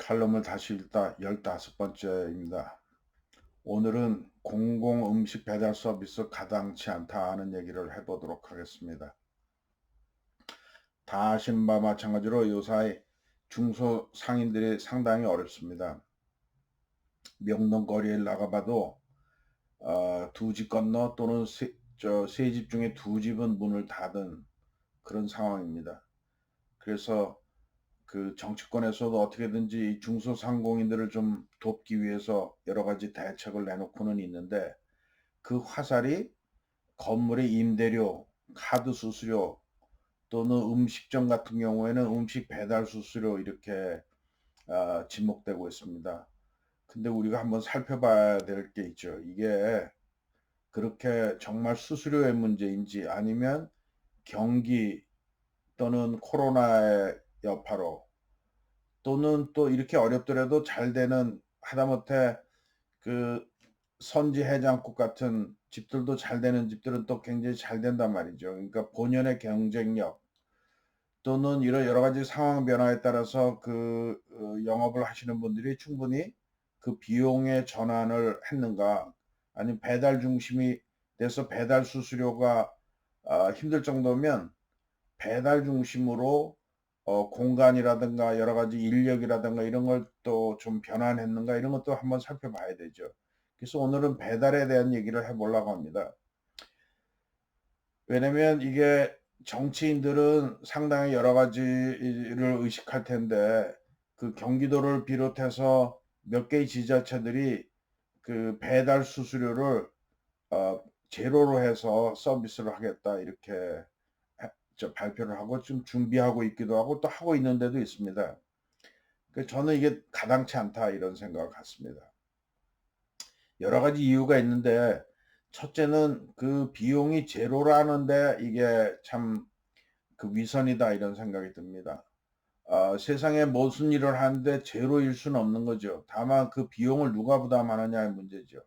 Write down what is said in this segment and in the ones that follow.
칼럼을 다시 읽다 15번째입니다. 오늘은 공공 음식 배달 서비스 가당치 않다 하는 얘기를 해보도록 하겠습니다. 다 아시는 바와 마찬가지로 요사이 중소상인들이 상당히 어렵습니다. 명동거리에 나가봐도 두 집 건너 또는 세 집 중에 두 집은 문을 닫은 그런 상황입니다. 그래서 그 정치권에서도 어떻게든지 이 중소상공인들을 좀 돕기 위해서 여러 가지 대책을 내놓고는 있는데 그 화살이 건물의 임대료, 카드 수수료 또는 음식점 같은 경우에는 음식 배달 수수료 이렇게 지목되고 있습니다. 근데 우리가 한번 살펴봐야 될 게 있죠. 이게 그렇게 정말 수수료의 문제인지 아니면 경기 또는 코로나의 여파로 또는 또 이렇게 어렵더라도 잘 되는 하다못해 그 선지 해장국 같은 집들도 잘 되는 집들은 또 굉장히 잘 된단 말이죠. 그러니까 본연의 경쟁력 또는 이런 여러 가지 상황 변화에 따라서 영업을 하시는 분들이 충분히 그 비용의 전환을 했는가 아니면 배달 중심이 돼서 배달 수수료가 힘들 정도면 배달 중심으로 공간이라든가 여러 가지 인력이라든가 이런 걸 또 좀 변환했는가 이런 것도 한번 살펴봐야 되죠. 그래서 오늘은 배달에 대한 얘기를 해보려고 합니다. 왜냐면 이게 정치인들은 상당히 여러 가지를 의식할 텐데 그 경기도를 비롯해서 몇 개의 지자체들이 그 배달 수수료를 어, 제로로 해서 서비스를 하겠다 이렇게 발표를 하고 좀 준비하고 있기도 하고 또 하고 있는 데도 있습니다. 저는 이게 가당치 않다 이런 생각을 갖습니다. 여러 가지 이유가 있는데 첫째는 그 비용이 제로라는데 이게 참 그 위선이다 이런 생각이 듭니다. 세상에 무슨 일을 하는데 제로일 수는 없는 거죠. 다만 그 비용을 누가 부담하느냐의 문제죠.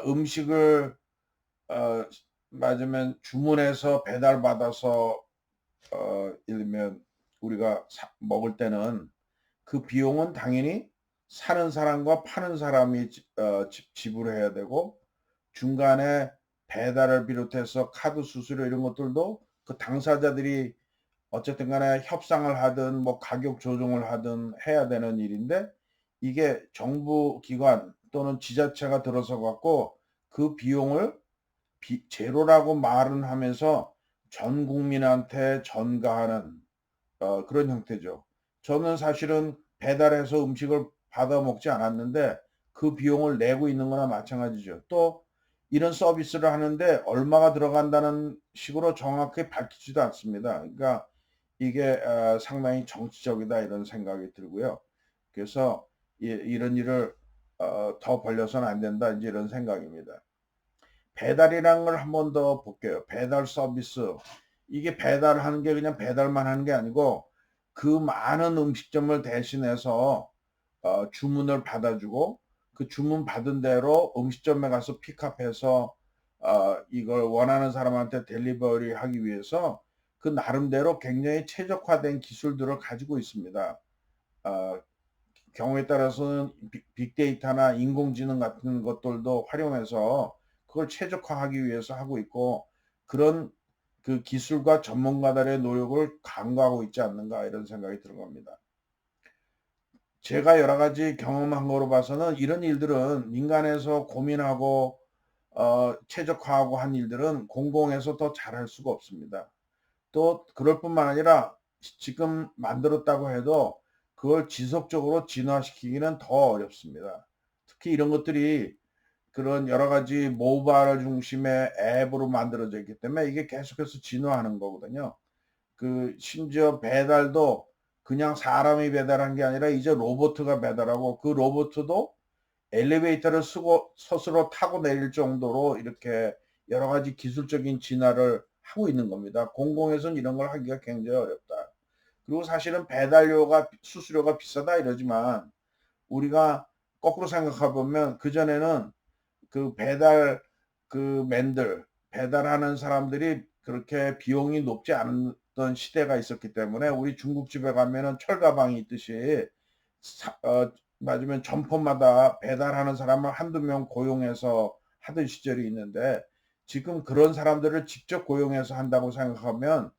음식을 어, 맞으면 주문해서 배달받아서 예를 들면 우리가 먹을 때는 그 비용은 당연히 사는 사람과 파는 사람이 지불해야 되고 중간에 배달을 비롯해서 카드 수수료 이런 것들도 그 당사자들이 어쨌든 간에 협상을 하든 뭐 가격 조정을 하든 해야 되는 일인데 이게 정부 기관 또는 지자체가 들어서 갖고 그 비용을 제로라고 말은 하면서 전 국민한테 전가하는 그런 형태죠. 저는 사실은 배달해서 음식을 받아 먹지 않았는데 그 비용을 내고 있는 거나 마찬가지죠. 또 이런 서비스를 하는데 얼마가 들어간다는 식으로 정확히 밝히지도 않습니다. 그러니까 이게 상당히 정치적이다 이런 생각이 들고요. 그래서 이런 일을 더 벌려서는 안 된다 이제 이런 생각입니다. 배달이라는 걸 한 번 더 볼게요. 배달 서비스. 이게 배달하는 게 그냥 배달만 하는 게 아니고 그 많은 음식점을 대신해서 주문을 받아주고 그 주문 받은 대로 음식점에 가서 픽업해서 이걸 원하는 사람한테 델리버리 하기 위해서 그 나름대로 굉장히 최적화된 기술들을 가지고 있습니다. 어, 경우에 따라서는 빅데이터나 인공지능 같은 것들도 활용해서 그걸 최적화하기 위해서 하고 있고 그런 그 기술과 전문가들의 노력을 간과하고 있지 않는가 이런 생각이 드는 겁니다. 제가 여러 가지 경험한 거로 봐서는 이런 일들은 민간에서 고민하고 최적화하고 한 일들은 공공에서 더 잘할 수가 없습니다. 또 그럴 뿐만 아니라 지금 만들었다고 해도 그걸 지속적으로 진화시키기는 더 어렵습니다. 특히 이런 것들이 그런 여러 가지 모바일 중심의 앱으로 만들어져 있기 때문에 이게 계속해서 진화하는 거거든요. 그 심지어 배달도 그냥 사람이 배달한 게 아니라 이제 로봇가 배달하고 그 로봇도 엘리베이터를 쓰고 스스로 타고 내릴 정도로 이렇게 여러 가지 기술적인 진화를 하고 있는 겁니다. 공공에서는 이런 걸 하기가 굉장히 어렵다. 그리고 사실은 배달료가 수수료가 비싸다 이러지만 우리가 거꾸로 생각해 보면 그전에는 그 배달 그 맨들 배달하는 사람들이 그렇게 비용이 높지 않았던 시대가 있었기 때문에 우리 중국집에 가면은 철가방이 있듯이 맞으면 점포마다 배달하는 사람을 한두 명 고용해서 하던 시절이 있는데 지금 그런 사람들을 직접 고용해서 한다고 생각하면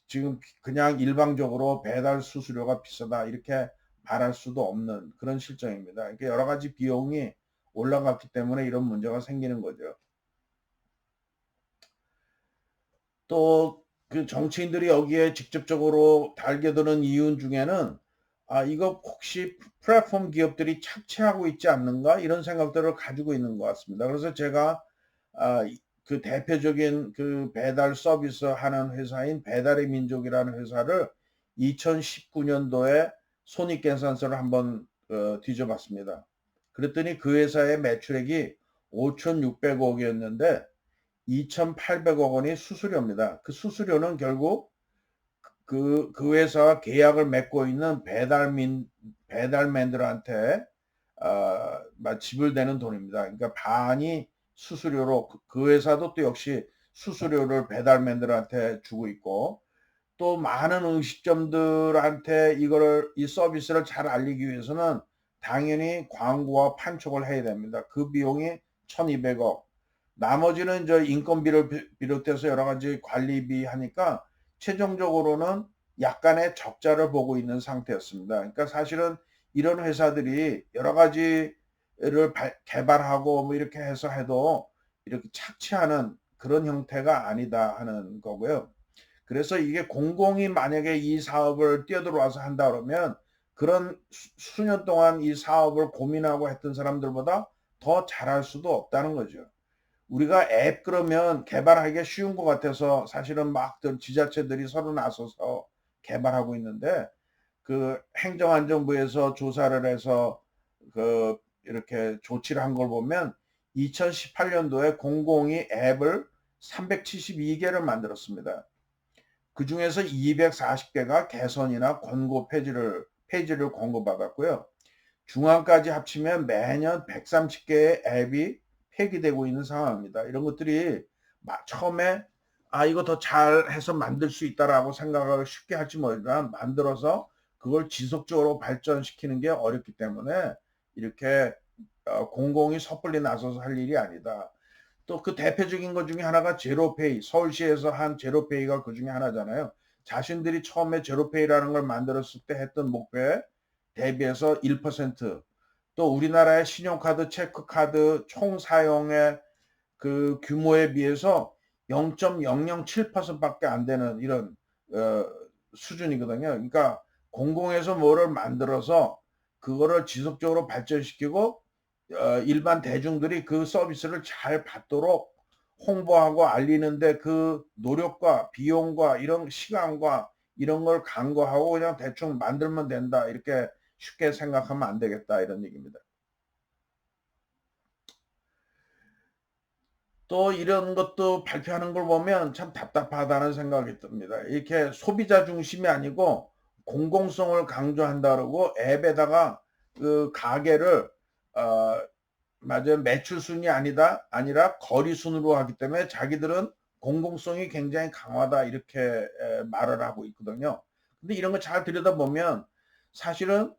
지금 그냥 일방적으로 배달 수수료가 비싸다 이렇게 말할 수도 없는 그런 실정입니다. 그러니까 여러 가지 비용이 올라갔기 때문에 이런 문제가 생기는 거죠. 또 그 정치인들이 여기에 직접적으로 달겨드는 이유 중에는 이거 혹시 플랫폼 기업들이 착취하고 있지 않는가 이런 생각들을 가지고 있는 것 같습니다. 그래서 제가 그 대표적인 그 배달 서비스 하는 회사인 배달의 민족이라는 회사를 2019년도에 손익계산서를 한번 뒤져봤습니다. 그랬더니 그 회사의 매출액이 5,600억이었는데 2,800억 원이 수수료입니다. 그 수수료는 결국 그 회사와 계약을 맺고 있는 배달맨들한테 지불되는 돈입니다. 그러니까 반이 수수료로 그 회사도 또 역시 수수료를 배달맨들한테 주고 있고 또 많은 음식점들한테 이 서비스를 잘 알리기 위해서는 당연히 광고와 판촉을 해야 됩니다. 그 비용이 1,200억. 나머지는 인건비를 비롯해서 여러 가지 관리비 하니까 최종적으로는 약간의 적자를 보고 있는 상태였습니다. 그러니까 사실은 이런 회사들이 여러 가지를 개발하고 뭐 이렇게 해서 해도 이렇게 착취하는 그런 형태가 아니다 하는 거고요. 그래서 이게 공공이 만약에 이 사업을 뛰어들어와서 한다 그러면 그런 수년 동안 이 사업을 고민하고 했던 사람들보다 더 잘할 수도 없다는 거죠. 우리가 앱 그러면 개발하기가 쉬운 것 같아서 사실은 막 지자체들이 서로 나서서 개발하고 있는데 그 행정안전부에서 조사를 해서 그 이렇게 조치를 한 걸 보면 2018년도에 공공이 앱을 372개를 만들었습니다. 그 중에서 240개가 개선이나 권고 폐지를 권고받았고요. 중앙까지 합치면 매년 130개의 앱이 폐기되고 있는 상황입니다. 이런 것들이 처음에 이거 더 잘해서 만들 수 있다라고 생각을 쉽게 할지 모르지만 만들어서 그걸 지속적으로 발전시키는 게 어렵기 때문에 이렇게 공공이 섣불리 나서서 할 일이 아니다. 또 그 대표적인 것 중에 하나가 제로페이, 서울시에서 한 제로페이가 그 중에 하나잖아요. 자신들이 처음에 제로페이라는 걸 만들었을 때 했던 목표에 대비해서 1%, 또 우리나라의 신용카드, 체크카드 총 사용의 그 규모에 비해서 0.007%밖에 안 되는 이런 수준이거든요. 그러니까 공공에서 뭐를 만들어서 그거를 지속적으로 발전시키고 일반 대중들이 그 서비스를 잘 받도록 홍보하고 알리는데 그 노력과 비용과 이런 시간과 이런 걸 간과하고 그냥 대충 만들면 된다 이렇게 쉽게 생각하면 안 되겠다 이런 얘기입니다. 또 이런 것도 발표하는 걸 보면 참 답답하다는 생각이 듭니다. 이렇게 소비자 중심이 아니고 공공성을 강조한다 그러고 앱에다가 그 가게를 어 맞아요. 매출 순이 아니라 거리 순으로 하기 때문에 자기들은 공공성이 굉장히 강하다 이렇게 말을 하고 있거든요. 근데 이런 거 잘 들여다보면 사실은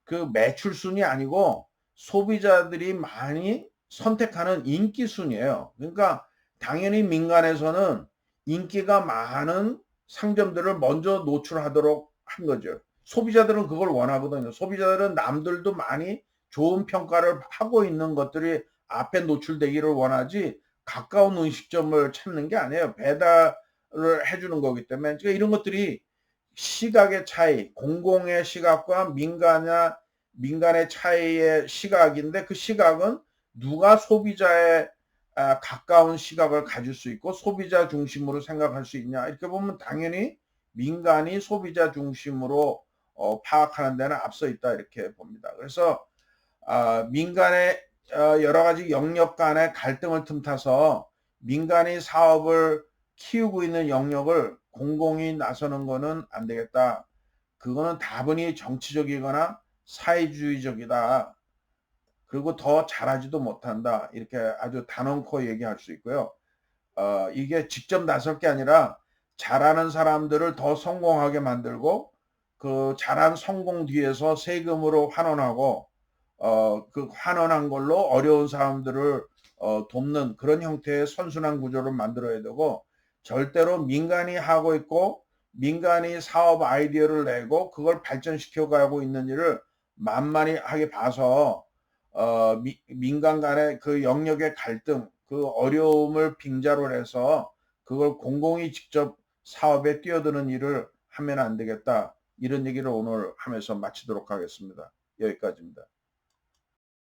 그 매출 순이 아니고 소비자들이 많이 선택하는 인기 순이에요. 그러니까 당연히 민간에서는 인기가 많은 상점들을 먼저 노출하도록 한 거죠. 소비자들은 그걸 원하거든요. 소비자들은 남들도 많이 좋은 평가를 하고 있는 것들이 앞에 노출되기를 원하지 가까운 음식점을 찾는 게 아니에요. 배달을 해주는 거기 때문에 그러니까 이런 것들이 시각의 차이, 공공의 시각과 민간의 차이의 시각인데 그 시각은 누가 소비자의 가까운 시각을 가질 수 있고 소비자 중심으로 생각할 수 있냐 이렇게 보면 당연히 민간이 소비자 중심으로 파악하는 데는 앞서 있다 이렇게 봅니다. 그래서 민간의 여러 가지 영역 간의 갈등을 틈타서 민간이 사업을 키우고 있는 영역을 공공이 나서는 거는 안 되겠다. 그거는 다분히 정치적이거나 사회주의적이다. 그리고 더 잘하지도 못한다. 이렇게 아주 단언코 얘기할 수 있고요. 이게 직접 나설 게 아니라 잘하는 사람들을 더 성공하게 만들고 그 잘한 성공 뒤에서 세금으로 환원하고 그 환원한 걸로 어려운 사람들을 돕는 그런 형태의 선순환 구조를 만들어야 되고, 절대로 민간이 하고 있고 민간이 사업 아이디어를 내고 그걸 발전시켜 가고 있는 일을 만만히 하게 봐서 민간 간의 그 영역의 갈등, 그 어려움을 빙자로 해서 그걸 공공이 직접 사업에 뛰어드는 일을 하면 안 되겠다. 이런 얘기를 오늘 하면서 마치도록 하겠습니다. 여기까지입니다.